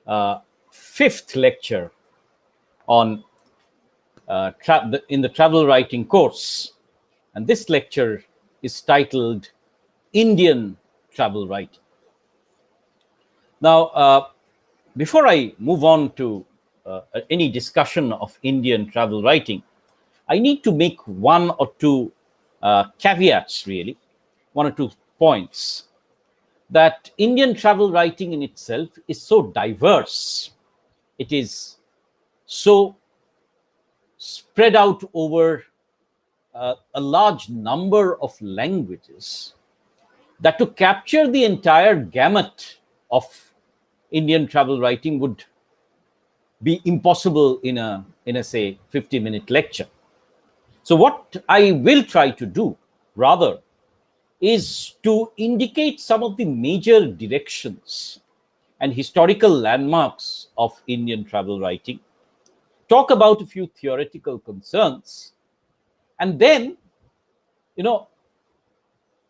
uh, fifth lecture on in the travel writing course. And this lecture is titled Indian Travel Writing. Now, before I move on to any discussion of Indian travel writing, I need to make one or two caveats, really, one or two points. That Indian travel writing in itself is so diverse, it is so spread out over a large number of languages, that to capture the entire gamut of Indian travel writing would be impossible in a say 50-minute lecture. So what I will try to do rather is to indicate some of the major directions and historical landmarks of Indian travel writing, talk about a few theoretical concerns, and then,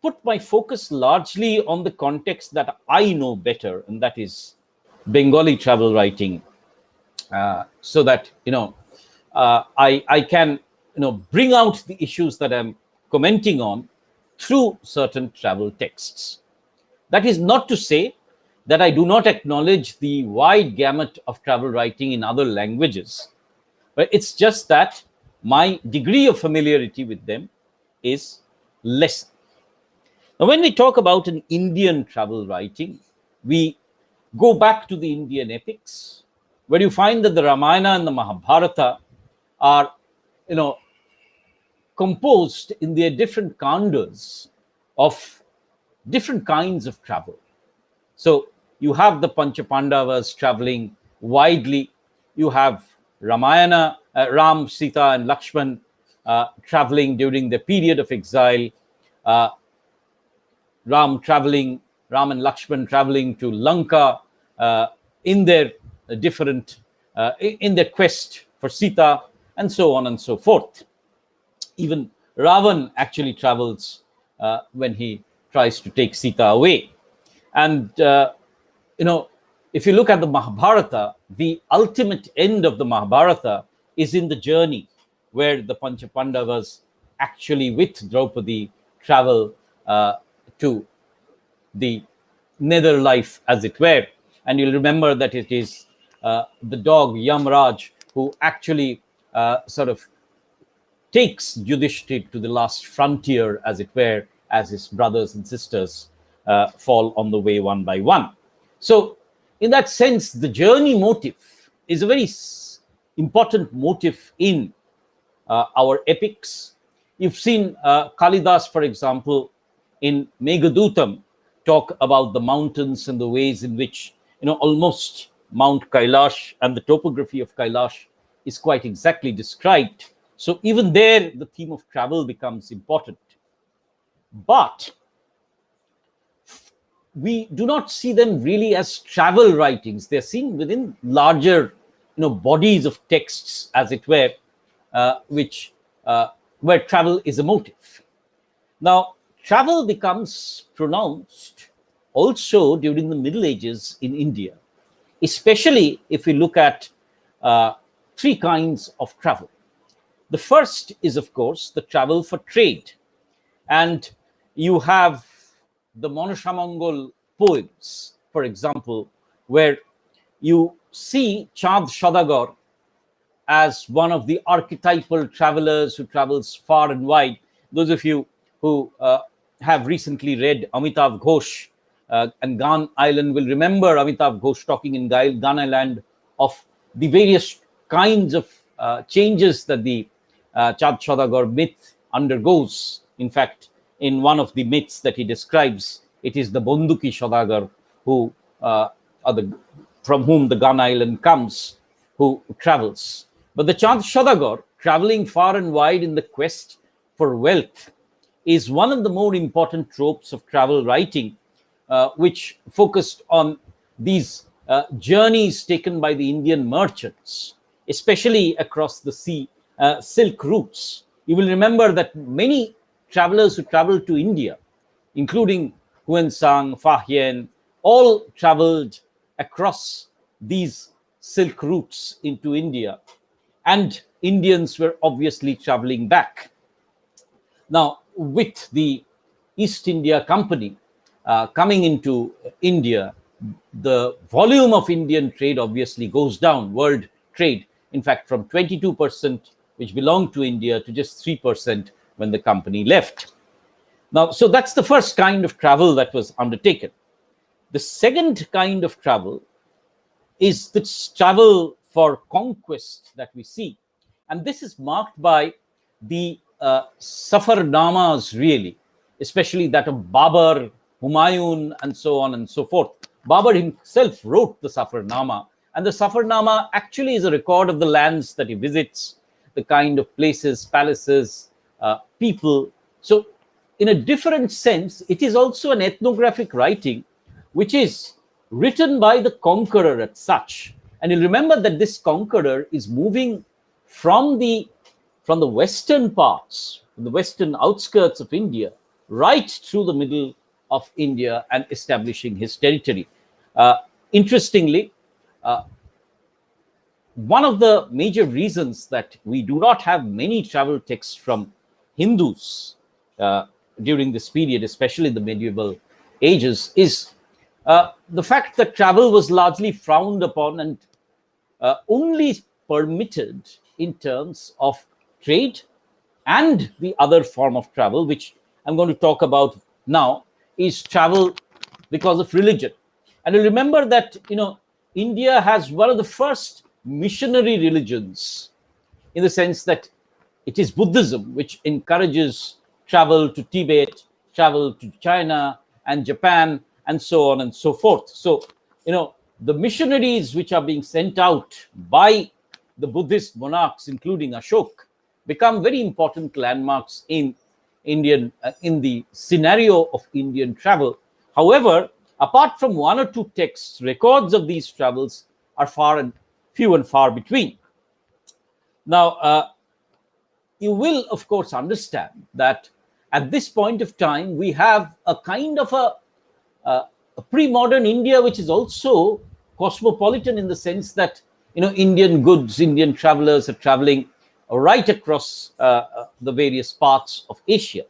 put my focus largely on the context that I know better, and that is Bengali travel writing, so that I can bring out the issues that I'm commenting on through certain travel texts. That is not to say that I do not acknowledge the wide gamut of travel writing in other languages, but it's just that my degree of familiarity with them is less. Now, when we talk about an Indian travel writing, we go back to the Indian epics, where you find that the Ramayana and the Mahabharata are, composed in their different kandas of different kinds of travel. So you have the Pancha-Pandavas traveling widely. You have Ramayana, Ram, Sita, and Lakshman traveling during the period of exile. Ram and Lakshman traveling to Lanka in their in their quest for Sita, and so on and so forth. Even Ravan actually travels when he tries to take Sita away. And, if you look at the Mahabharata, the ultimate end of the Mahabharata is in the journey where the Pancha Pandavas actually, with Draupadi, travel to the nether life, as it were. And you'll remember that it is the dog Yamraj who actually sort of takes Yudhishthir to the last frontier, as it were, as his brothers and sisters fall on the way one by one. So in that sense, the journey motive is a very important motive in our epics. You've seen Kalidas, for example, in Meghadutam, talk about the mountains and the ways in which, almost Mount Kailash and the topography of Kailash is quite exactly described. So even there, the theme of travel becomes important. But we do not see them really as travel writings. They're seen within larger, bodies of texts, as it were, which where travel is a motive. Now, travel becomes pronounced also during the Middle Ages in India, especially if we look at three kinds of travel. The first is, of course, the travel for trade. And you have the Manashamangol poems, for example, where you see Chand Shadagar as one of the archetypal travelers who travels far and wide. Those of you who have recently read Amitav Ghosh and Gan Island will remember Amitav Ghosh talking in Gan Island of the various kinds of changes that the Chand Shadagar myth undergoes. In fact, in one of the myths that he describes, it is the Bonduki Shadagar who, from whom the Gan Island comes, who travels. But the Chand Shadagar, traveling far and wide in the quest for wealth, is one of the more important tropes of travel writing, which focused on these journeys taken by the Indian merchants, especially across the sea, silk routes. You will remember that many travelers who traveled to India, including Huensang, Fa Hien, all traveled across these silk routes into India, and Indians were obviously traveling back. Now, with the East India Company coming into India, the volume of Indian trade obviously goes down, world trade, in fact, from 22%, which belonged to India, to just 3% when the company left. Now, so that's the first kind of travel that was undertaken. The second kind of travel is the travel for conquest that we see. And this is marked by the Safarnamas, really, especially that of Babur, Humayun, and so on and so forth. Babur himself wrote the Safarnama, and the Safarnama actually is a record of the lands that he visits, the kind of places, palaces, people. So, in a different sense, it is also an ethnographic writing, which is written by the conqueror as such. And you'll remember that this conqueror is moving from the western parts, the western outskirts of India, right through the middle of India and establishing his territory. Interestingly, one of the major reasons that we do not have many travel texts from Hindus during this period, especially the medieval ages, is the fact that travel was largely frowned upon and only permitted in terms of trade, and the other form of travel, which I'm going to talk about now, is travel because of religion. And you remember that, India has one of the first missionary religions, in the sense that it is Buddhism, which encourages travel to Tibet, travel to China and Japan, and so on and so forth. So, the missionaries which are being sent out by the Buddhist monarchs, including Ashok, become very important landmarks in the scenario of Indian travel. However, apart from one or two texts, records of these travels are few and far between. Now, you will, of course, understand that at this point of time, we have a kind of a pre-modern India, which is also cosmopolitan, in the sense that, Indian goods, Indian travelers are traveling right across the various parts of Asia.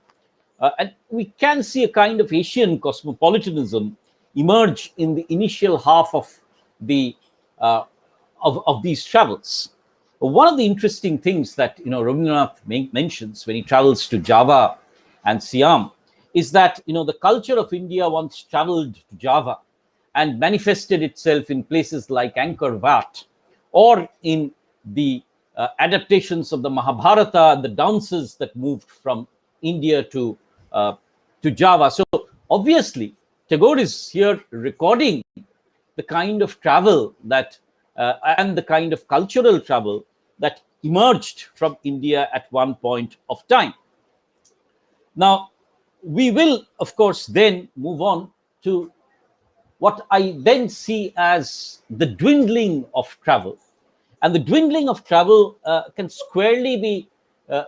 And we can see a kind of Asian cosmopolitanism emerge in the initial half of these travels. One of the interesting things that Rabindranath mentions when he travels to Java and Siam is that the culture of India once traveled to Java and manifested itself in places like Angkor Wat, or in the adaptations of the Mahabharata and the dances that moved from India to Java. So obviously, Tagore is here recording the kind of travel that and the kind of cultural travel that emerged from India at one point of time. Now, we will, of course, then move on to what I then see as the dwindling of travel. And the dwindling of travel can squarely be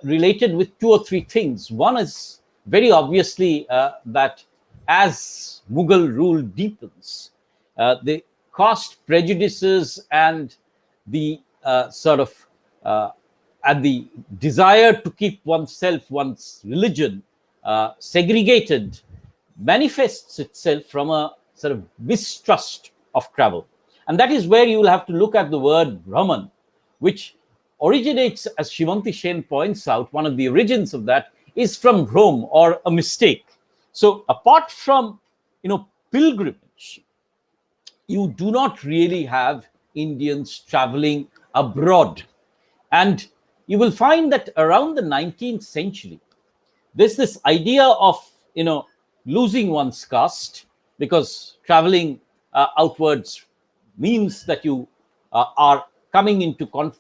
related with two or three things. One is very obviously that as Mughal rule deepens, the caste prejudices and the and the desire to keep one's religion segregated manifests itself from a sort of mistrust of travel. And that is where you will have to look at the word Brahman, which originates, as Shivanti Sen points out, one of the origins of that is from Rome, or a mistake. So apart from, pilgrimage, you do not really have Indians traveling abroad. And you will find that around the 19th century, there's this idea of, losing one's caste, because traveling outwards means that you are coming into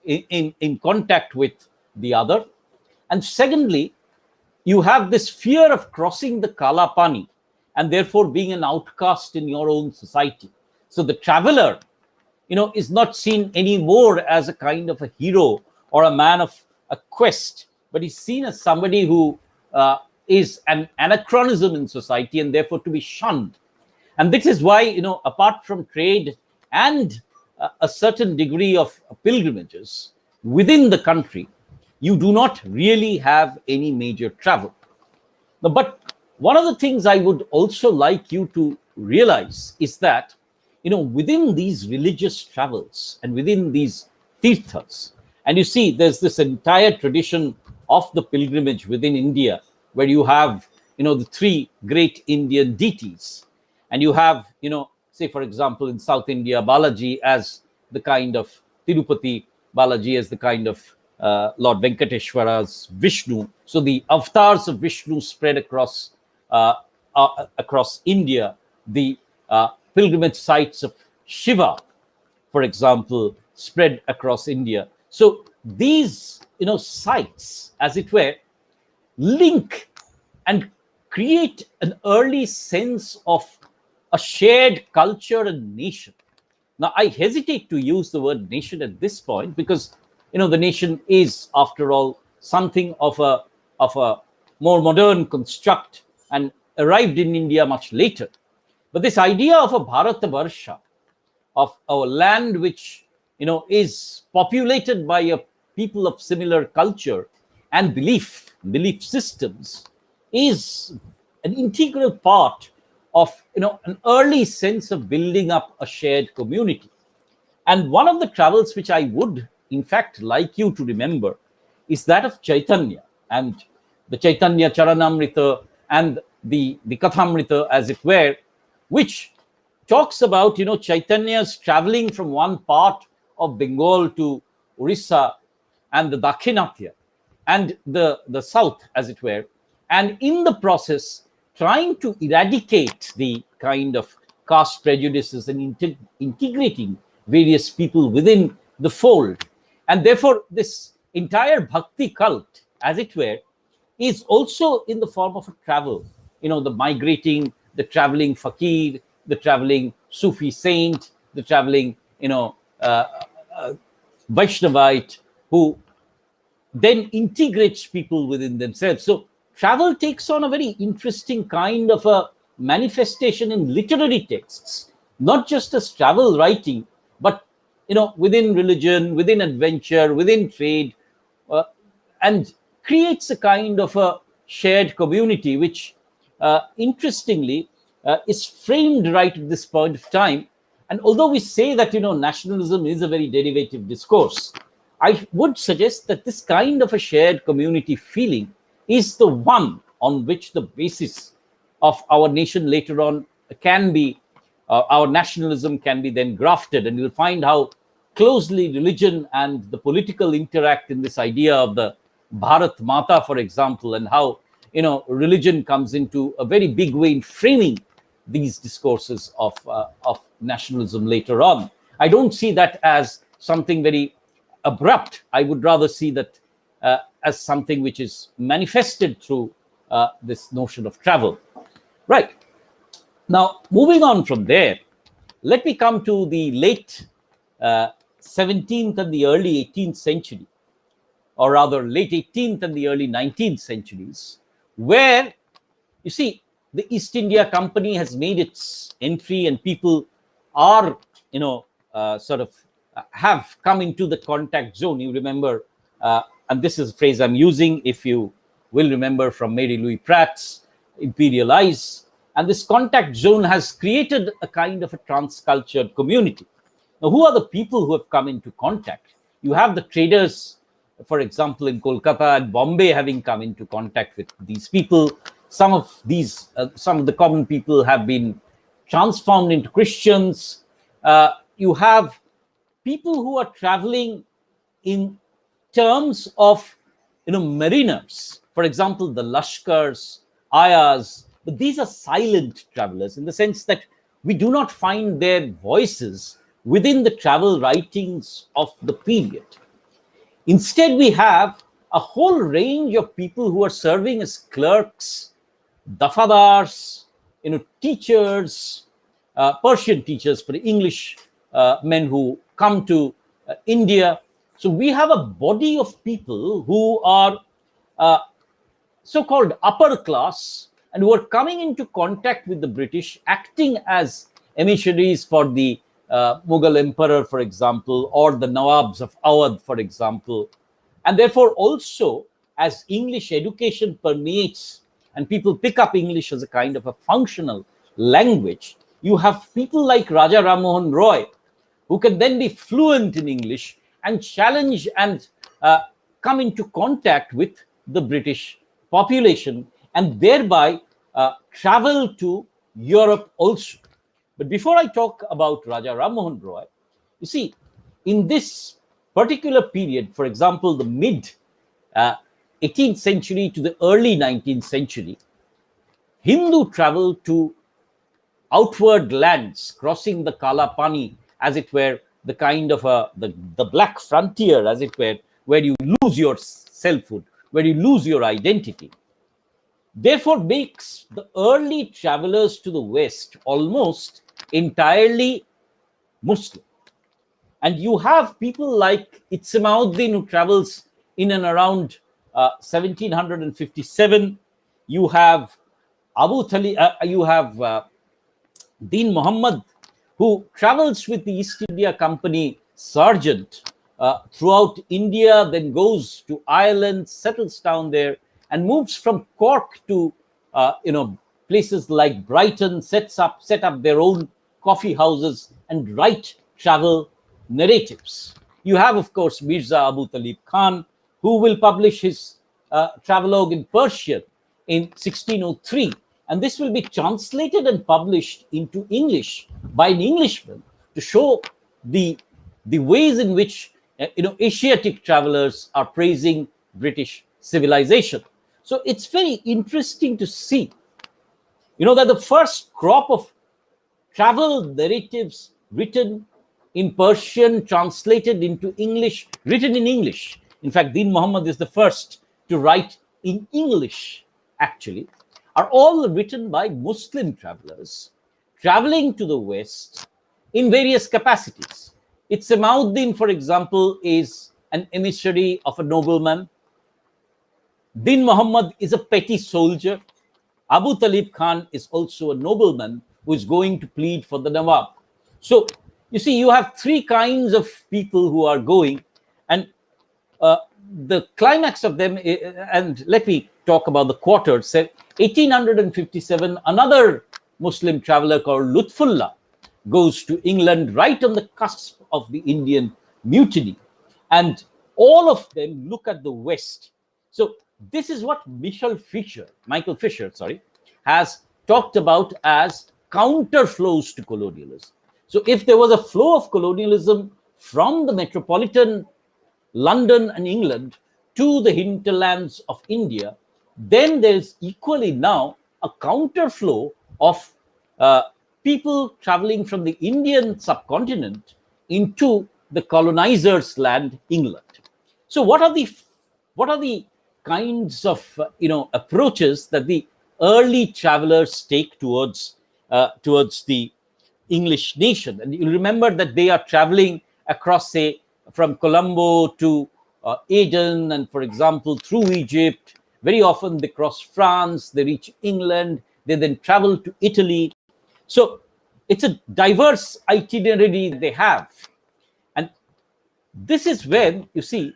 in contact with the other. And secondly, you have this fear of crossing the Kala Pani and therefore being an outcast in your own society. So the traveler, is not seen anymore as a kind of a hero or a man of a quest, but he's seen as somebody who is an anachronism in society and therefore to be shunned. And this is why, apart from trade and a certain degree of pilgrimages within the country, you do not really have any major travel. Now, but one of the things I would also like you to realize is that, within these religious travels and within these tirthas, and you see, there's this entire tradition of the pilgrimage within India, where you have, the three great Indian deities, and you have, say, for example, in South India, Balaji as the kind of Tirupati, Balaji as the kind of Lord Venkateshwara's Vishnu. So the avatars of Vishnu spread across India. The pilgrimage sites of Shiva, for example, spread across India. So these, sites, as it were, link and create an early sense of a shared culture and nation. Now, I hesitate to use the word nation at this point because, the nation is, after all, something of a more modern construct and arrived in India much later. But this idea of a Bharatavarsha, of our land which, is populated by a people of similar culture and belief systems, is an integral part of, an early sense of building up a shared community. And one of the travels which I would, in fact, like you to remember is that of Chaitanya, and the Chaitanya Charanamrita and the Kathamrita, as it were, which talks about, Chaitanya's traveling from one part of Bengal to Orissa and the Dakshinatya and the south, as it were, and in the process trying to eradicate the kind of caste prejudices and integrating various people within the fold. And therefore, this entire bhakti cult, as it were, is also in the form of a travel. The traveling fakir, the traveling Sufi saint, the traveling, Vaishnavite, who then integrates people within themselves. So travel takes on a very interesting kind of a manifestation in literary texts, not just as travel writing, but within religion, within adventure, within trade, and creates a kind of a shared community, which interestingly is framed right at this point of time. And although we say that nationalism is a very derivative discourse, I would suggest that this kind of a shared community feeling is the one on which the basis of our nation later on can be, our nationalism can be then grafted. And you'll find how closely religion and the political interact in this idea of the Bharat Mata, for example, and how religion comes into a very big way in framing these discourses of nationalism later on. I don't see that as something very abrupt. I would rather see that as something which is manifested through this notion of travel. Right. Now, moving on from there, let me come to the late 17th and the early 18th century, or rather late 18th and the early 19th centuries, where, you see, the East India Company has made its entry and people are, have come into the contact zone. You remember, and this is a phrase I'm using, if you will remember, from Mary Louis Pratt's Imperial Eyes. And this contact zone has created a kind of a transcultured community. Now, who are the people who have come into contact? You have the traders, for example, in Kolkata and Bombay, having come into contact with these people. Some of the common people have been transformed into Christians. You have people who are traveling in terms of, mariners. For example, the Lashkars, Ayas. But these are silent travelers in the sense that we do not find their voices within the travel writings of the period. Instead, we have a whole range of people who are serving as clerks, dafadars, teachers, Persian teachers for the English men who come to India. So we have a body of people who are so-called upper class and who are coming into contact with the British, acting as emissaries for the Mughal emperor, for example, or the Nawabs of Awadh, for example. And therefore, also, as English education permeates and people pick up English as a kind of a functional language, you have people like Raja Ram Mohan Roy, who can then be fluent in English and challenge and come into contact with the British population and thereby travel to Europe also. But before I talk about Raja Ram Mohan Roy, you see, in this particular period, for example, the mid 18th century to the early 19th century, Hindu travel to outward lands, crossing the Kala Pani, as it were, the kind of the black frontier, as it were, where you lose your selfhood, where you lose your identity, therefore makes the early travelers to the West almost entirely Muslim. And you have people like Itzamauddin, who travels in and around 1757. You have Abu Talib, you have Din Muhammad, who travels with the East India Company sergeant throughout India, then goes to Ireland, settles down there, and moves from Cork to places like Brighton, set up their own coffee houses and write travel narratives. You have, of course, Mirza Abu Talib Khan, who will publish his travelogue in Persian in 1603. And this will be translated and published into English by an Englishman to show the ways in which Asiatic travelers are praising British civilization. So it's very interesting to see, that the first crop of travel narratives written in Persian, translated into English, written in English. In fact, Din Muhammad is the first to write in English, actually, are all written by Muslim travelers traveling to the West in various capacities. Itzamauddin, for example, is an emissary of a nobleman. Din Muhammad is a petty soldier. Abu Talib Khan is also a nobleman who is going to plead for the Nawab. So, you see, you have three kinds of people who are going, and the climax of them, and let me talk about the quarters. 1857, another Muslim traveler called Lutfullah goes to England right on the cusp of the Indian Mutiny. And all of them look at the West. So this is what Michael Fisher, has talked about as counterflows to colonialism. So if there was a flow of colonialism from the metropolitan London and England to the hinterlands of India, then there's equally now a counterflow of people traveling from the Indian subcontinent into the colonizers' land, England. So what are the kinds of approaches that the early travelers take towards the English nation? And you remember that they are traveling across, say, from Colombo to Aden, and for example, through Egypt. Very often they cross France, they reach England, they then travel to Italy. So it's a diverse itinerary they have. And this is when, you see,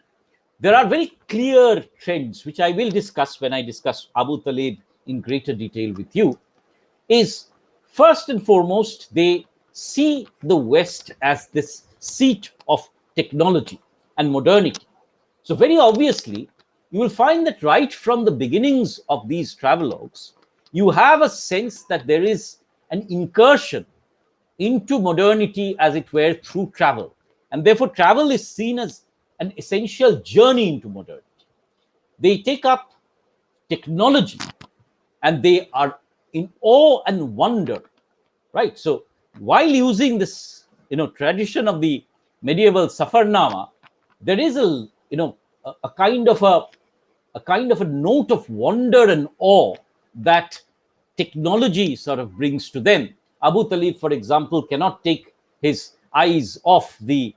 there are very clear trends, which I will discuss when I discuss Abu Talib in greater detail with you, is first and foremost, they see the West as this seat of technology and modernity. So very obviously, you will find that right from the beginnings of these travelogues, you have a sense that there is an incursion into modernity, as it were, through travel. And therefore, travel is seen as an essential journey into modernity. They take up technology and they are in awe and wonder, right? So while using this, tradition of the medieval Safarnama, there is a kind of a note of wonder and awe that technology sort of brings to them. Abu Talib, for example, cannot take his eyes off the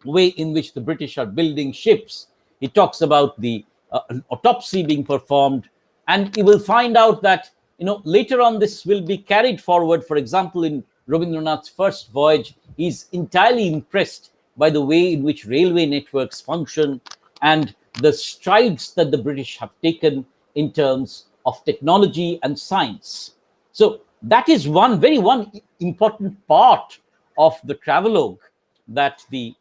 way in which the British are building ships. He talks about the autopsy being performed, and he will find out that later on this will be carried forward. For example, in Rabindranath's first voyage, he's entirely impressed by the way in which railway networks function and the strides that the British have taken in terms of technology and science. So that is one important part of the travelogue that the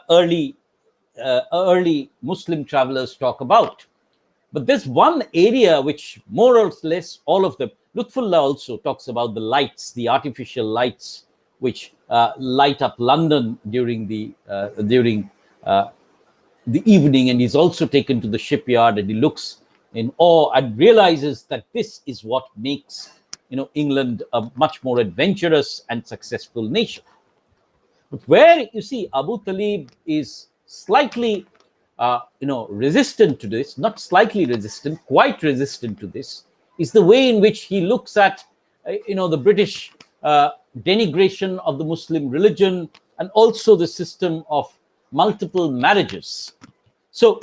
early Muslim travelers talk about. But there's one area which more or less all of them, Lutfullah also talks about the lights, the artificial lights, which light up London during the evening, and he's also taken to the shipyard and he looks in awe and realizes that this is what makes England a much more adventurous and successful nation. But where you see Abu Talib is slightly resistant to this, not slightly resistant, quite resistant to this, is the way in which he looks at the British denigration of the Muslim religion and also the system of multiple marriages. So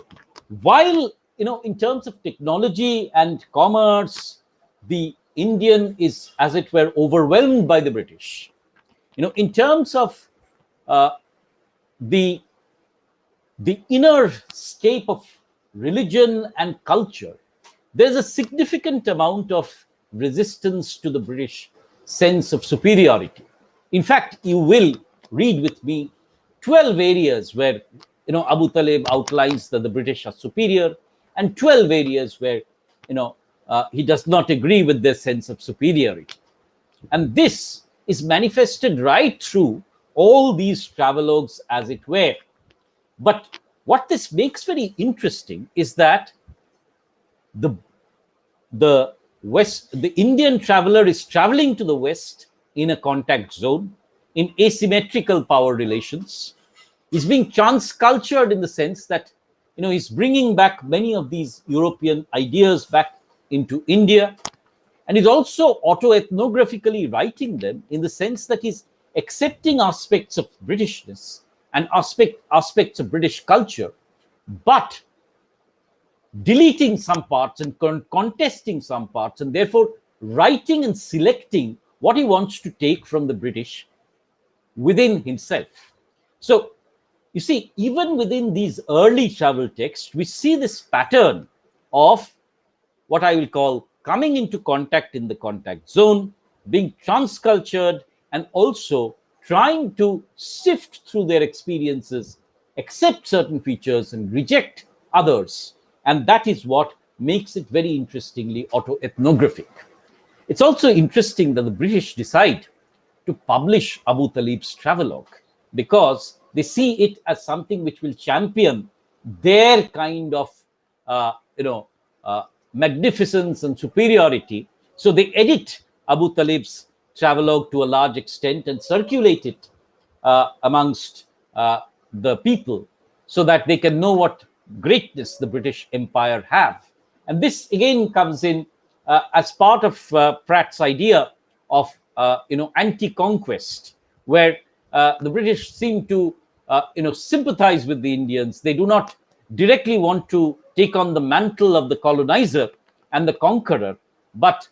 while in terms of technology and commerce, the Indian is, as it were, overwhelmed by the British. In terms of the inner scape of religion and culture, there's a significant amount of resistance to the British sense of superiority. In fact, you will read with me 12 areas where Abu Talib outlines that the British are superior, and 12 areas where he does not agree with their sense of superiority. And this is manifested right through all these travelogues, as it were. But what this makes very interesting is that the Indian traveler is traveling to the West in a contact zone, in asymmetrical power relations. He's being transcultured in the sense that he's bringing back many of these European ideas back into India, and he's also autoethnographically writing them in the sense that he's accepting aspects of Britishness and aspects of British culture, but deleting some parts and contesting some parts, and therefore writing and selecting what he wants to take from the British within himself. So you see, even within these early travel texts, we see this pattern of what I will call coming into contact in the contact zone, being transcultured, and also trying to sift through their experiences, accept certain features and reject others. And that is what makes it very interestingly autoethnographic. It's also interesting that the British decide to publish Abu Talib's travelogue because they see it as something which will champion their kind of magnificence and superiority. So they edit Abu Talib's travelogue to a large extent and circulate it amongst the people so that they can know what greatness the British Empire have. And this again comes in as part of Pratt's idea of anti-conquest, where the British seem to sympathize with the Indians. They do not directly want to take on the mantle of the colonizer and the conqueror, but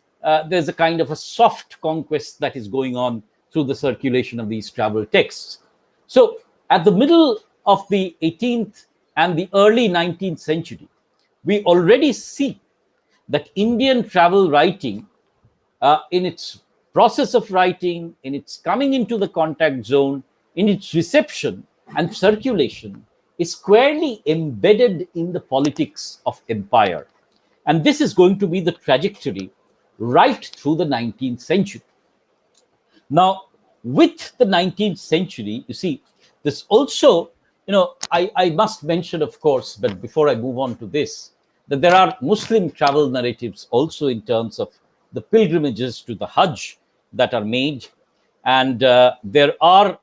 there's a kind of a soft conquest that is going on through the circulation of these travel texts. So at the middle of the 18th and the early 19th century, we already see that Indian travel writing, in its process of writing, in its coming into the contact zone, in its reception and circulation, is squarely embedded in the politics of empire. And this is going to be the trajectory right through the 19th century. Now, with the 19th century, you see, this also, I must mention, of course, but before I move on to this, that there are Muslim travel narratives also in terms of the pilgrimages to the Hajj that are made. And there are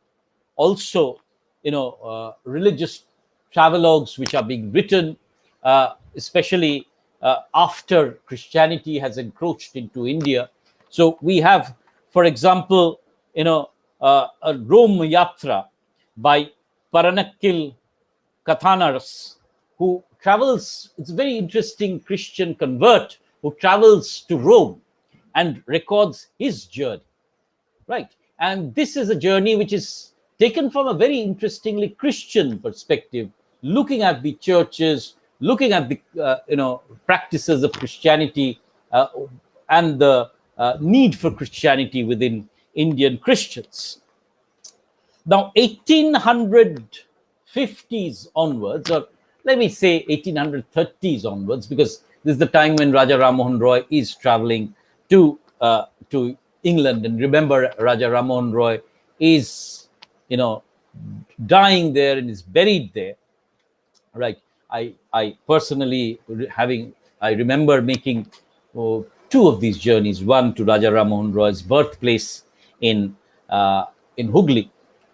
also, religious travelogues which are being written, especially after Christianity has encroached into India. So we have, for example, a Rome Yatra by Paranakil Kathanaras, who travels. It's a very interesting Christian convert who travels to Rome and records his journey, right? And this is a journey which is taken from a very interestingly Christian perspective, looking at the churches, looking at the practices of Christianity, and the need for Christianity within Indian Christians. Now, 1850s onwards, or let me say 1830s onwards, because this is the time when Raja Ram Mohan Roy is traveling to England. And remember, Raja Ram Mohan Roy is, dying there and is buried there. Right. I personally I remember making two of these journeys. One to Raja Ram Mohan Roy's birthplace in Hooghly,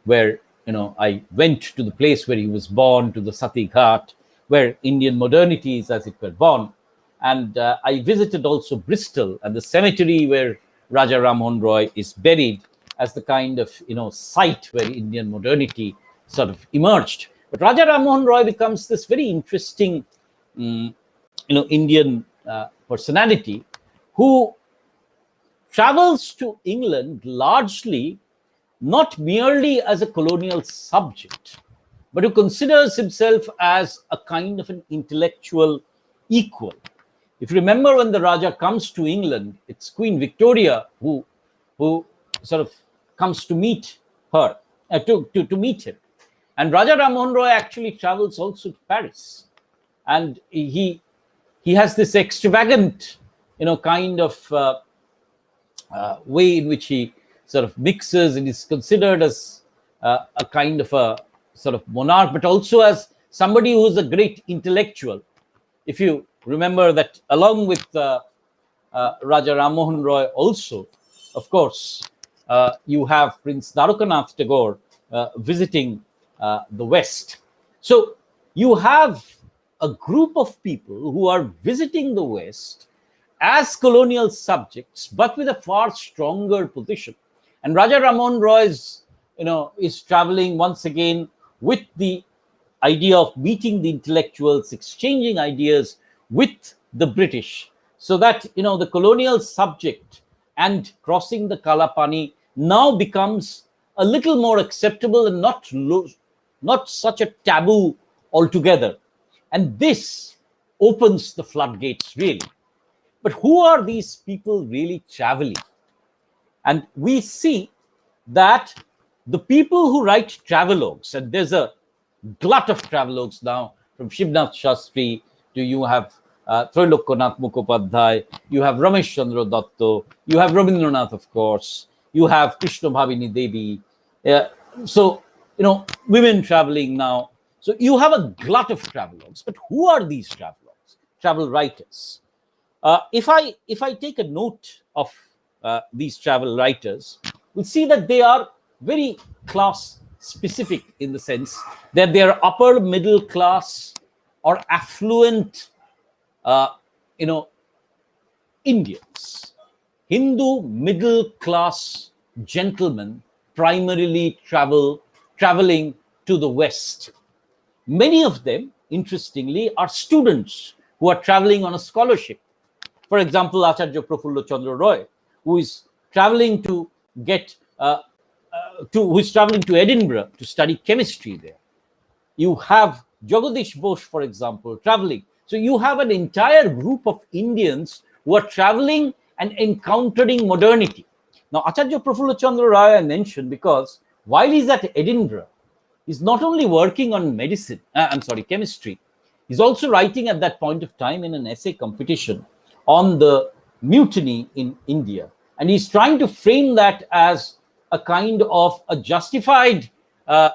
where I went to the place where he was born, to the Sati Ghat, where Indian modernity is, as it were, born. And I visited also Bristol and the cemetery where Raja Ram Mohan Roy is buried, as the kind of site where Indian modernity sort of emerged. But Raja Ram Mohan Roy becomes this very interesting, Indian personality who travels to England largely not merely as a colonial subject, but who considers himself as a kind of an intellectual equal. If you remember, when the Raja comes to England, it's Queen Victoria who sort of comes to meet her, to meet him. And Raja Ram Mohan Roy actually travels also to Paris. And he has this extravagant, kind of way in which he sort of mixes and is considered as a kind of a sort of monarch, but also as somebody who is a great intellectual. If you remember that, along with Raja Ram Mohan Roy also, of course, you have Prince Narokanath Tagore visiting the West. So you have a group of people who are visiting the West as colonial subjects, but with a far stronger position. And Raja Ram Mohan Roy is traveling once again with the idea of meeting the intellectuals, exchanging ideas with the British, so that the colonial subject and crossing the Kalapani now becomes a little more acceptable and not such a taboo altogether. And this opens the floodgates, really. But who are these people really traveling? And we see that the people who write travelogues, and there's a glut of travelogues now, from Shivnath Shastri to you have Trailokanath Mukhopadhyay, you have Ramesh Chandra Datta, you have Rabindranath, of course, you have Krishna Bhavini Devi. So, women traveling now. So you have a glut of travelogues. But who are these travelogues, travel writers? If I take a note of these travel writers, we'll see that they are very class specific, in the sense that they are upper middle class or affluent, Indians, Hindu middle class gentlemen, primarily traveling to the West. Many of them, interestingly, are students who are traveling on a scholarship. For example, Acharya Prafulla Chandra Roy, who is traveling to Edinburgh to study chemistry there. You have Jagadish Bose, for example, traveling. So you have an entire group of Indians who are traveling and encountering modernity. Now, Acharya Prafulla Chandra Roy I mentioned because while he's at Edinburgh, he's not only working on chemistry, he's also writing at that point of time in an essay competition on the mutiny in India. And he's trying to frame that as a kind of a justified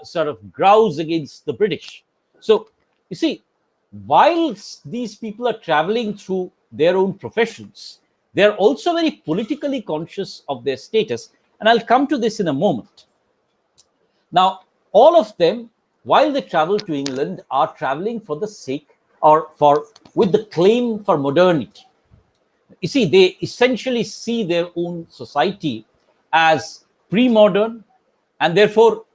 sort of grouse against the British. So, you see, while these people are traveling through their own professions, they're also very politically conscious of their status. And I'll come to this in a moment. Now, all of them, while they travel to England, are traveling for the sake with the claim for modernity. You see, they essentially see their own society as pre-modern, and therefore,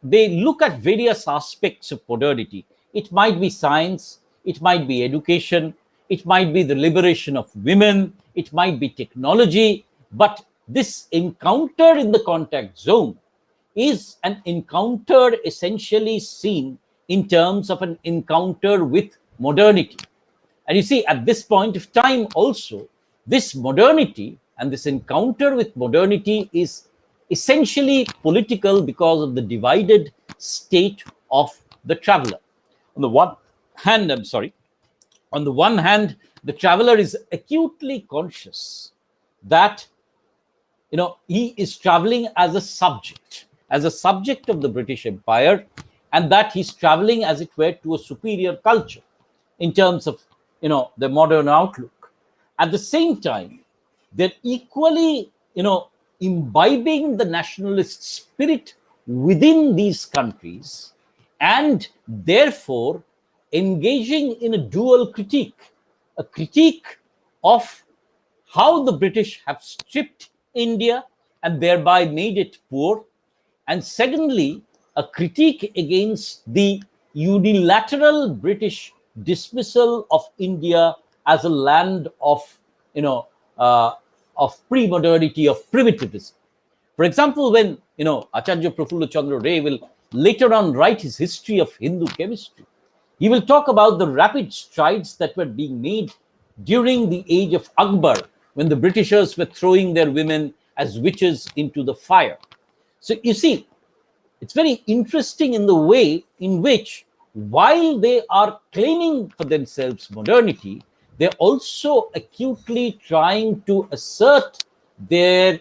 they look at various aspects of modernity. It might be science, it might be education, it might be the liberation of women, it might be technology, but this encounter in the contact zone is an encounter essentially seen in terms of an encounter with modernity. And you see, at this point of time also, this modernity and this encounter with modernity is essentially political because of the divided state of the traveler. On the one hand, I'm sorry, on the one hand, the traveler is acutely conscious that he is traveling as a subject of the British Empire, and that he's traveling, as it were, to a superior culture in terms of the modern outlook. At the same time, they're equally imbibing the nationalist spirit within these countries, and therefore engaging in a dual critique, a critique of how the British have stripped India and thereby made it poor, and secondly, a critique against the unilateral British dismissal of India as a land of pre-modernity, of primitivism. For example, when Acharya Prafulla Chandra Ray will later on write his history of Hindu chemistry, he will talk about the rapid strides that were being made during the age of Akbar, when the Britishers were throwing their women as witches into the fire. So you see, it's very interesting in the way in which, while they are claiming for themselves modernity, they're also acutely trying to assert their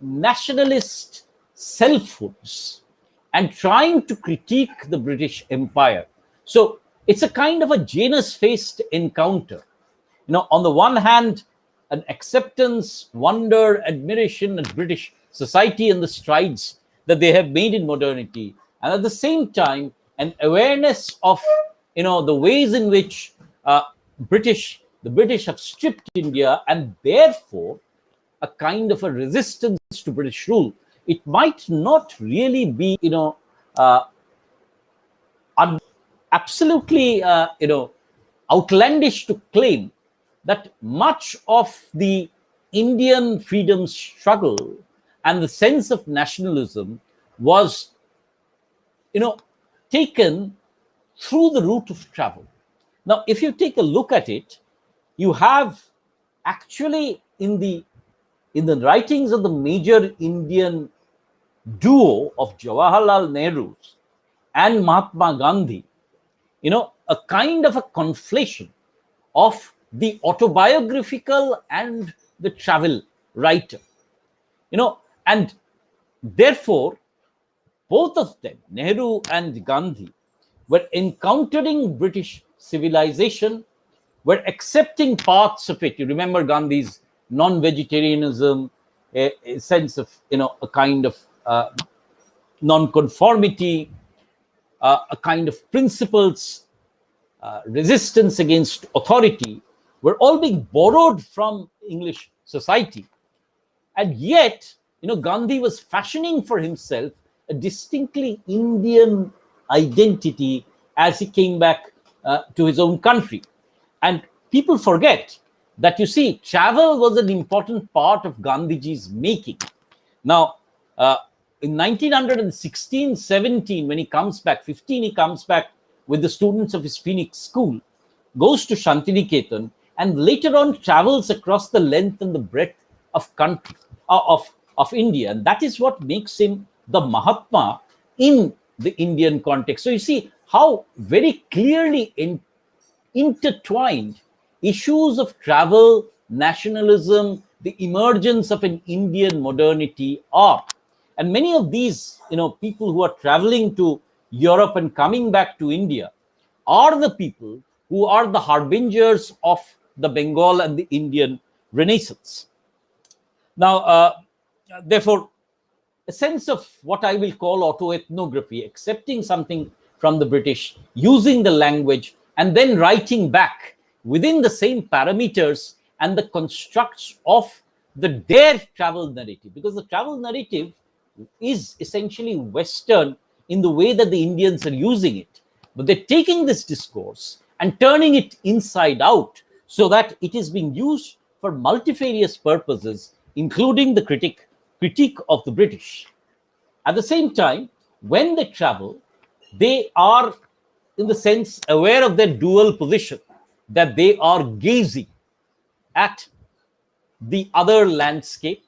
nationalist selfhoods and trying to critique the British Empire. So it's a kind of a Janus-faced encounter. On the one hand, an acceptance, wonder, admiration at British society and the strides that they have made in modernity, and at the same time, an awareness of the ways in which the British have stripped India, and therefore a kind of a resistance to British rule. It might not really be absolutely outlandish to claim that much of the Indian freedom struggle and the sense of nationalism was taken through the route of travel. Now, if you take a look at it, you have actually in the writings of the major Indian duo of Jawaharlal Nehru and Mahatma Gandhi, a kind of a conflation of the autobiographical and the travel writer, and therefore both of them, Nehru and Gandhi, were encountering British civilization, were accepting parts of it. You remember Gandhi's non-vegetarianism, a sense of a kind of non-conformity, a kind of principles, resistance against authority, were all being borrowed from English society. And yet, Gandhi was fashioning for himself a distinctly Indian identity as he came back to his own country. And people forget that, you see, travel was an important part of Gandhiji's making. Now, in 1916-17, when he comes back, 15, he comes back with the students of his Phoenix school, goes to Shantiniketan, and later on travels across the length and the breadth of country of India. And that is what makes him the Mahatma in the Indian context. So you see how very clearly intertwined issues of travel, nationalism, the emergence of an Indian modernity are. And many of these, people who are traveling to Europe and coming back to India are the people who are the harbingers of the Bengal and the Indian Renaissance. Now, therefore, a sense of what I will call autoethnography, accepting something from the British, using the language, and then writing back within the same parameters and the constructs of their travel narrative, because the travel narrative is essentially Western in the way that the Indians are using it. But they're taking this discourse and turning it inside out so that it is being used for multifarious purposes including the critique of the British. At the same time, when they travel, they are, in the sense, aware of their dual position, that they are gazing at the other landscape,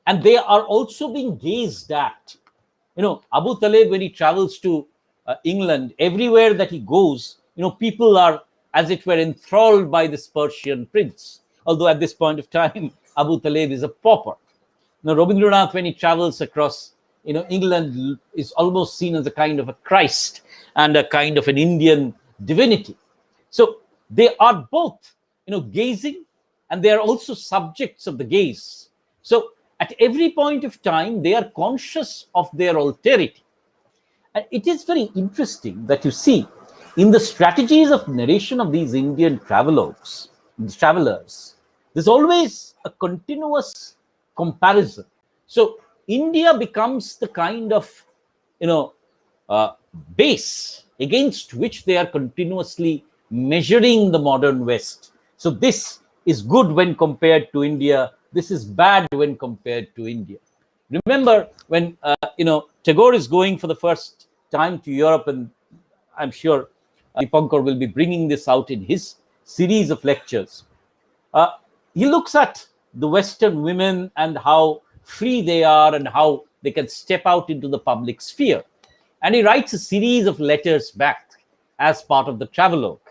and they are also being gazed at. Abu Talib, when he travels to England, everywhere that he goes, people are, as it were, enthralled by this Persian prince. Although at this point of time, Abu Talib is a pauper. Now, Rabindranath, when he travels across, England, is almost seen as a kind of a Christ and a kind of an Indian divinity. So they are both, gazing, and they are also subjects of the gaze. So at every point of time, they are conscious of their alterity. And it is very interesting that you see in the strategies of narration of these Indian travelers, there's always a continuous comparison. So India becomes the kind of, base against which they are continuously measuring the modern West. So this is good when compared to India. This is bad when compared to India. Remember when Tagore is going for the first time to Europe, and I'm sure Dipankar will be bringing this out in his series of lectures. He looks at the Western women and how free they are and how they can step out into the public sphere. And he writes a series of letters back as part of the travelogue.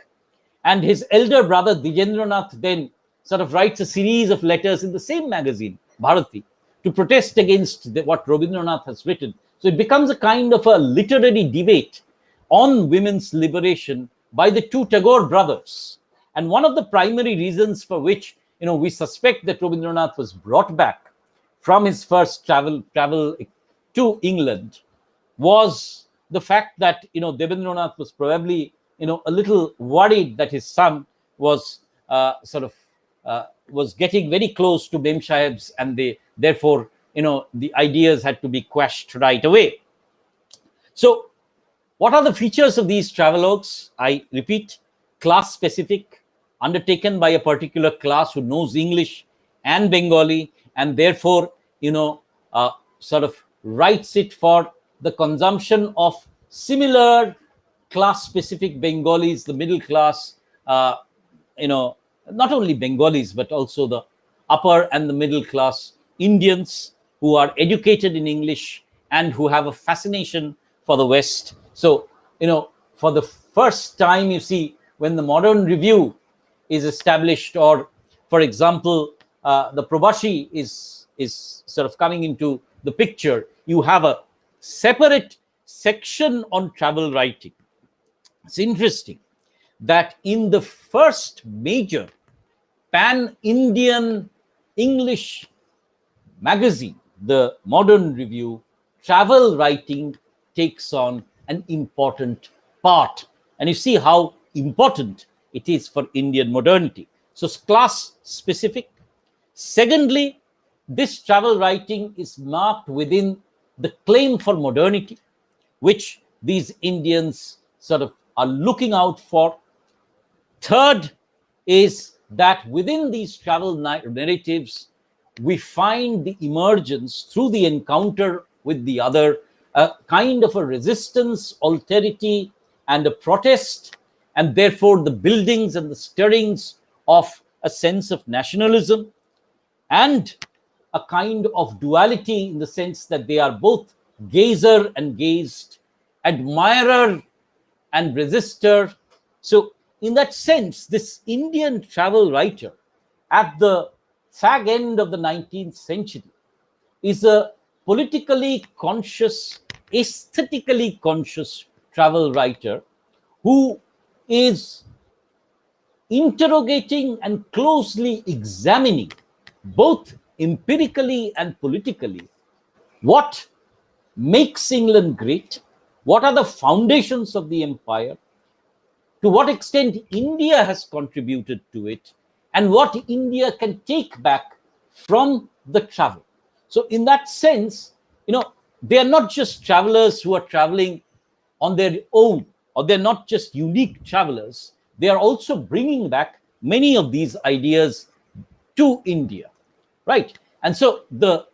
And his elder brother, Dijendranath, then sort of writes a series of letters in the same magazine, Bharati, to protest against what Rabindranath has written. So it becomes a kind of a literary debate on women's liberation by the two Tagore brothers. And one of the primary reasons for which we suspect that Rabindranath was brought back from his first travel to England was the fact that Debendranath was probably a little worried that his son was was getting very close to Mem Sahib's, and therefore the ideas had to be quashed right away. So what are the features of these travelogues? I repeat, class specific, undertaken by a particular class who knows English and Bengali, and therefore writes it for the consumption of similar class specific Bengalis, the middle class, not only Bengalis, but also the upper and the middle class Indians who are educated in English and who have a fascination for the West. So, for the first time, you see, when the modern review is established, or, for example, the Prabashi is sort of coming into the picture, you have a separate section on travel writing. It's interesting that in the first major pan-Indian English magazine, the Modern Review, travel writing takes on an important part. And you see how important it is for Indian modernity. So it's class specific. Secondly, this travel writing is marked within the claim for modernity, which these Indians sort of are looking out for. Third is that within these travel narratives, we find the emergence through the encounter with the other, a kind of a resistance, alterity, and a protest, and therefore the buildings and the stirrings of a sense of nationalism, and a kind of duality in the sense that they are both gazer and gazed, admirer and resistor. So in that sense, this Indian travel writer at the fag end of the 19th century is a politically conscious, aesthetically conscious travel writer who is interrogating and closely examining, both empirically and politically, what makes England great, what are the foundations of the empire, to what extent India has contributed to it, and what India can take back from the travel. So in that sense, they are not just travelers who are traveling on their own, or they're not just unique travelers. They are also bringing back many of these ideas to India, right? And so the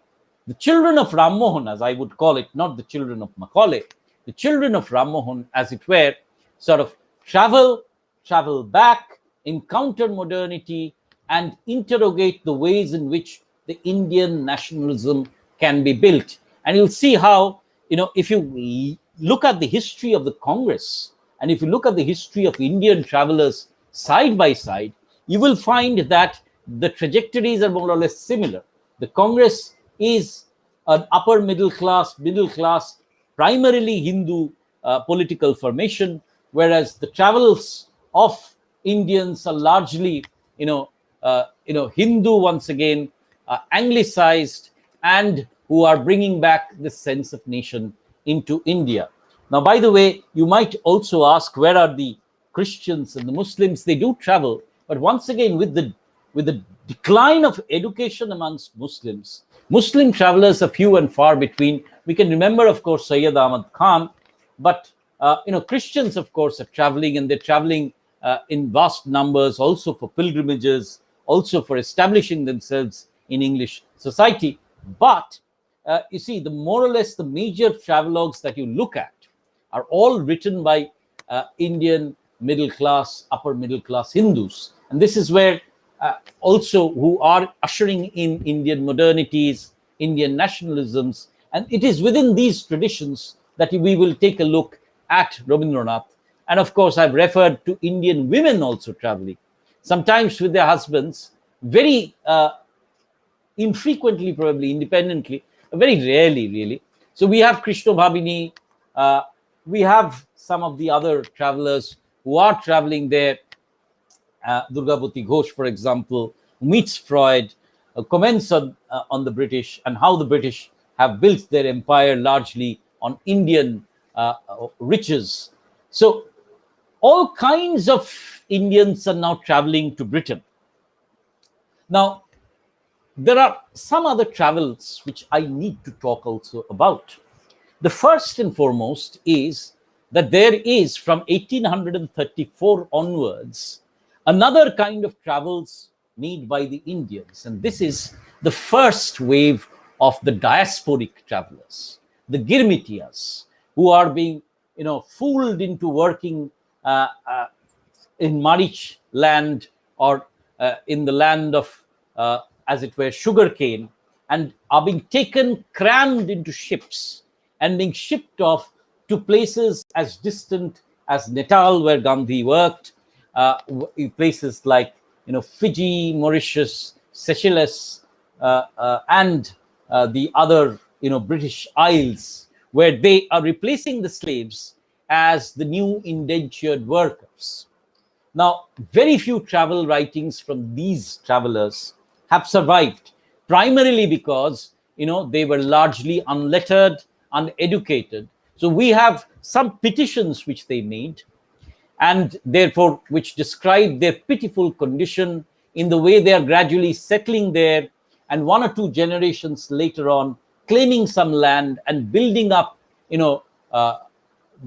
children of Ram Mohan, as I would call it, not the children of Macaulay, the children of Ram Mohan, as it were, sort of travel back, encounter modernity, and interrogate the ways in which the Indian nationalism can be built. And you'll see how, if you look at the history of the Congress, and if you look at the history of Indian travelers side by side, you will find that the trajectories are more or less similar. The Congress is an upper middle class, primarily Hindu political formation, whereas the travels of Indians are largely, Hindu once again, anglicized, and who are bringing back this sense of nation into India. Now, by the way, you might also ask, where are the Christians and the Muslims? They do travel, but once again, with the decline of education amongst Muslims, Muslim travelers are few and far between. We can remember, of course, Sayyid Ahmad Khan, but Christians, of course, are traveling, and they're traveling in vast numbers, also for pilgrimages, also for establishing themselves in English society. But you see, more or less the major travelogues that you look at are all written by Indian middle class, upper middle class Hindus. And this is where also who are ushering in Indian modernities, Indian nationalisms. And it is within these traditions that we will take a look at Rabindranath. And of course, I've referred to Indian women also traveling, sometimes with their husbands, very infrequently, probably independently, very rarely, really. So we have Krishna Bhabini, we have some of the other travelers who are traveling there. Durgavati Ghosh, for example, who meets Freud, comments on the British and how the British have built their empire largely on Indian riches. So all kinds of Indians are now traveling to Britain. Now, there are some other travels which I need to talk also about. The first and foremost is that there is, from 1834 onwards, another kind of travels made by the Indians. And this is the first wave of the diasporic travelers, the Girmitiyas, who are being, fooled into working in Marich land, or in the land of, as it were, sugarcane, and are being taken, crammed into ships, and being shipped off to places as distant as Natal, where Gandhi worked, places like Fiji, Mauritius, Seychelles, and the other British Isles, where they are replacing the slaves as the new indentured workers. Now, very few travel writings from these travelers have survived, primarily because they were largely unlettered, uneducated. So we have some petitions which they made, and therefore which describe their pitiful condition in the way they are gradually settling there, and one or two generations later on claiming some land and building up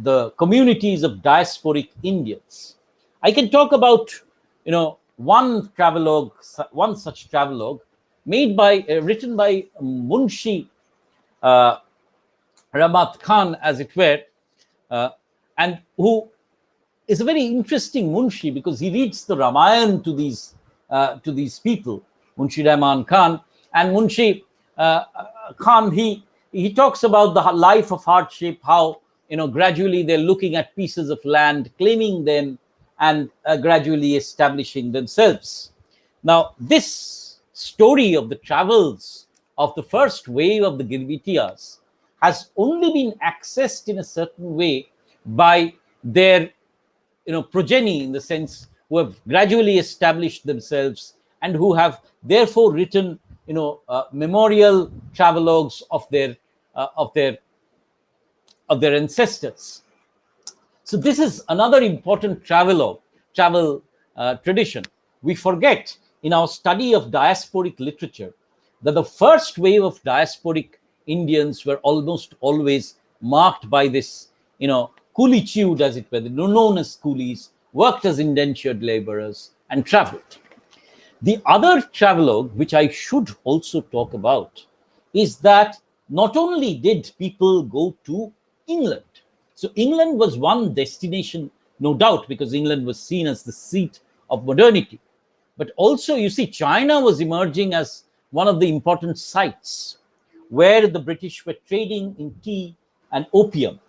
the communities of diasporic Indians. I can talk about one such travelogue made by written by Munshi Ramat Khan, as it were, and who is a very interesting Munshi, because he reads the Ramayana to these people, Munshi Rahman Khan. And Munshi Khan, he talks about the life of hardship, how gradually they're looking at pieces of land, claiming them, and gradually establishing themselves. Now, this story of the travels of the first wave of the Girmitiyas has only been accessed in a certain way by their progeny, in the sense who have gradually established themselves and who have therefore written memorial travelogues of their ancestors. So this is another important travel tradition. We forget in our study of diasporic literature that the first wave of diasporic Indians were almost always marked by this, coolitude, as it were, known as coolies, worked as indentured laborers, and traveled. The other travelogue, which I should also talk about, is that not only did people go to England, so England was one destination, no doubt, because England was seen as the seat of modernity. But also, you see, China was emerging as one of the important sites where the British were trading in tea and opium.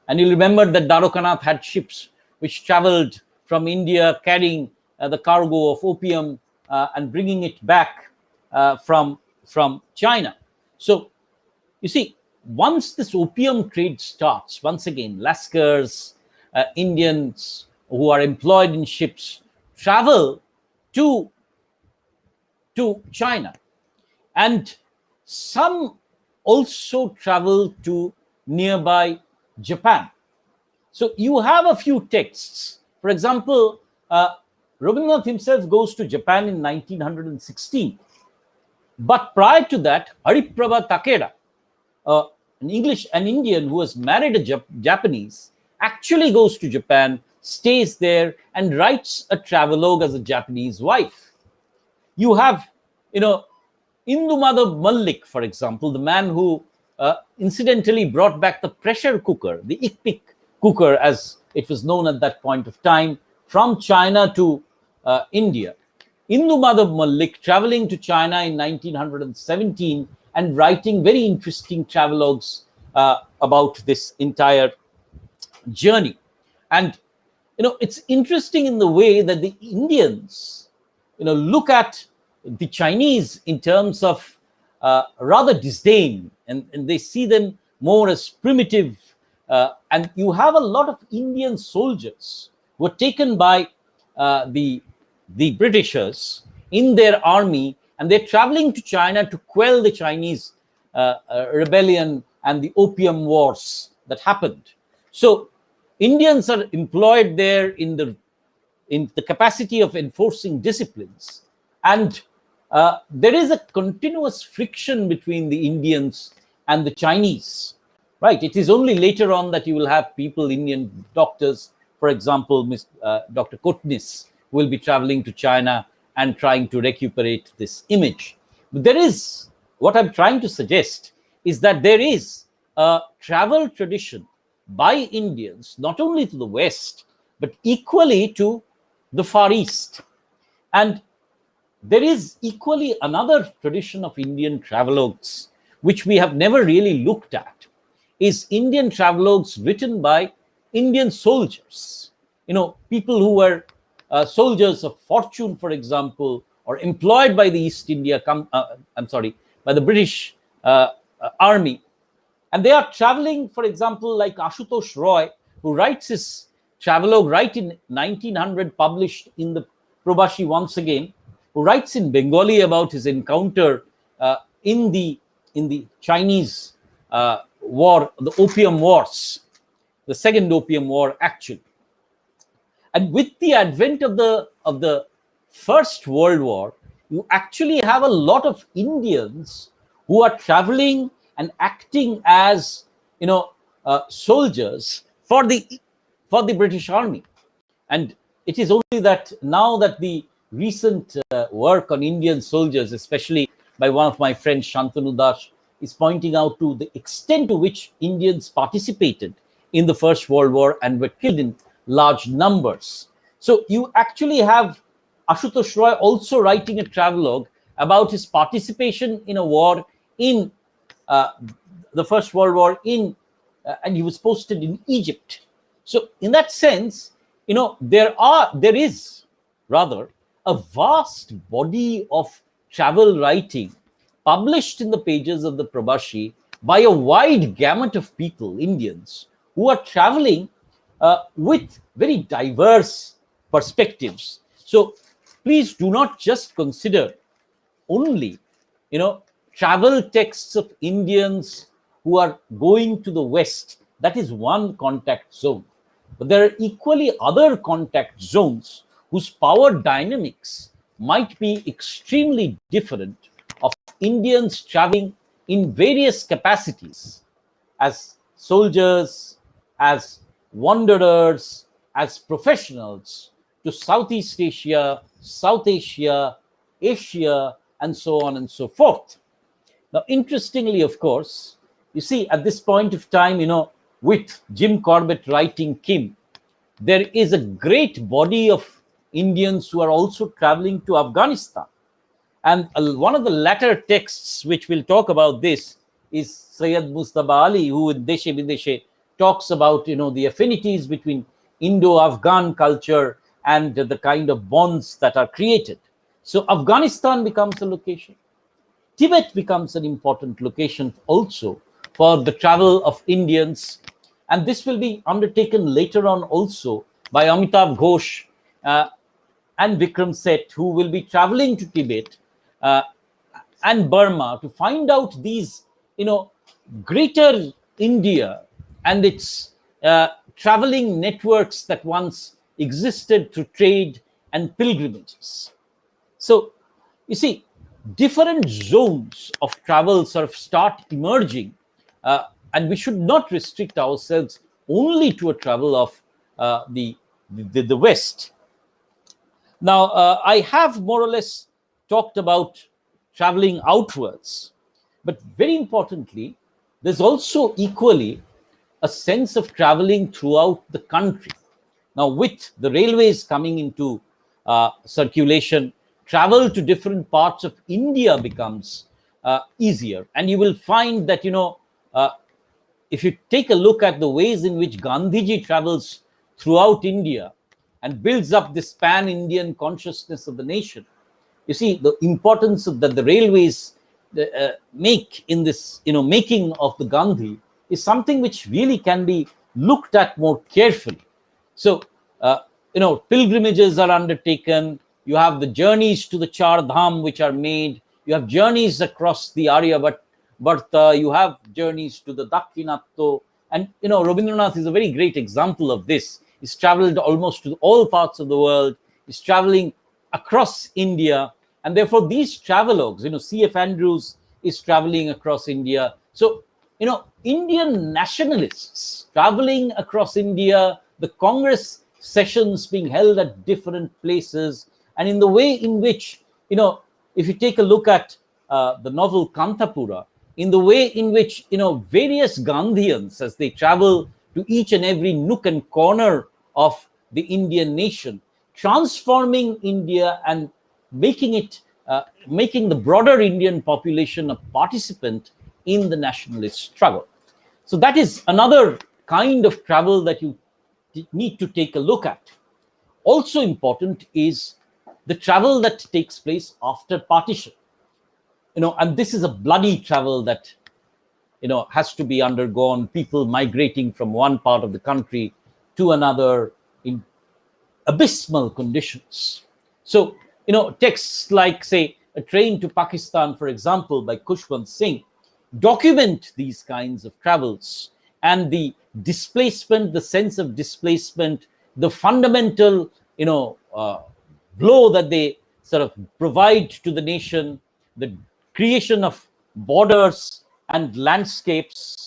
And you'll remember that Dwarkanath had ships which traveled from India carrying the cargo of opium and bringing it back from China. So, you see, once this opium trade starts, once again, Lascars, Indians who are employed in ships travel to, to China. And some also travel to nearby Japan. So you have a few texts. For example, Rabindranath himself goes to Japan in 1916. But prior to that, Hariprabha Takeda, an Indian who has married a Japanese, actually goes to Japan, stays there, and writes a travelogue as a Japanese wife. You have, Indumada Malik, for example, the man who incidentally brought back the pressure cooker, the ikpik cooker, as it was known at that point of time, from China to India. Indumada Malik traveling to China in 1917 and writing very interesting travelogues about this entire journey. And it's interesting in the way that the Indians look at the Chinese in terms of rather disdain, and they see them more as primitive. And you have a lot of Indian soldiers who were taken by the Britishers in their army, and they're traveling to China to quell the Chinese rebellion and the opium wars that happened. So Indians are employed there in the capacity of enforcing disciplines, and there is a continuous friction between the Indians and the Chinese. Right? It is only later on that you will have people, Indian doctors, for example, Dr. Kotnis, will be traveling to China and trying to recuperate this image. But there is, what I'm trying to suggest is that there is a travel tradition by Indians, not only to the West, but equally to the Far East. And there is equally another tradition of Indian travelogues, which we have never really looked at, is Indian travelogues written by Indian soldiers. People who were soldiers of fortune, for example, or employed by the East India, by the British army. And they are traveling, for example, like Ashutosh Roy, who writes his travelogue right in 1900, published in the Probashi once again, who writes in Bengali about his encounter in the Chinese war, the Opium Wars, the Second Opium War, actually. And with the advent of the First World War, you actually have a lot of Indians who are traveling and acting as soldiers for the British Army. And it is only that now that the recent work on Indian soldiers, especially by one of my friends, Shantanu Das, is pointing out to the extent to which Indians participated in the First World War and were killed in large numbers. So you actually have Ashutosh Roy also writing a travelogue about his participation in a war in the First World War and he was posted in Egypt. So in that sense, there is rather a vast body of travel writing published in the pages of the Prabashi by a wide gamut of people, Indians, who are traveling with very diverse perspectives. So please do not just consider only, travel texts of Indians who are going to the West. That is one contact zone. But there are equally other contact zones whose power dynamics might be extremely different, of Indians traveling in various capacities as soldiers, as wanderers, as professionals to Southeast Asia, South Asia, Asia, and so on and so forth. Now, interestingly, of course, you see, at this point of time, with Jim Corbett writing Kim, there is a great body of Indians who are also traveling to Afghanistan. And one of the latter texts which will talk about this is Sayyid Mustafa Ali, who in Deshe Bideshe talks about the affinities between Indo-Afghan culture and the kind of bonds that are created. So Afghanistan becomes a location. Tibet becomes an important location also for the travel of Indians. And this will be undertaken later on also by Amitav Ghosh and Vikram Seth, who will be traveling to Tibet and Burma to find out these, greater India and its traveling networks that once existed through trade and pilgrimages. So, you see, different zones of travel sort of start emerging, and we should not restrict ourselves only to a travel of the West. Now, I have more or less talked about traveling outwards, but very importantly, there's also equally a sense of traveling throughout the country. Now, with the railways coming into circulation, travel to different parts of India becomes easier. And you will find that, if you take a look at the ways in which Gandhiji travels throughout India and builds up this pan-Indian consciousness of the nation, you see the importance that the railways make in this, making of the Gandhi is something which really can be looked at more carefully. So, pilgrimages are undertaken. You have the journeys to the Char Dham which are made. You have journeys across the Aryabharta. You have journeys to the Dakshinatto. And, Rabindranath is a very great example of this. He's traveled almost to all parts of the world. He's traveling across India. And therefore, these travelogues, C.F. Andrews is traveling across India. So, Indian nationalists traveling across India, the Congress sessions being held at different places, and in the way in which, if you take a look at the novel Kantapura, in the way in which, various Gandhians, as they travel to each and every nook and corner of the Indian nation, transforming India and making the broader Indian population a participant in the nationalist struggle. So that is another kind of travel that you need to take a look at. Also important is the travel that takes place after partition. And this is a bloody travel that, has to be undergone, people migrating from one part of the country to another in abysmal conditions. So, texts like, say, A Train to Pakistan, for example, by Khushwant Singh, document these kinds of travels and the displacement, the sense of displacement, the fundamental, blow that they sort of provide to the nation, the creation of borders and landscapes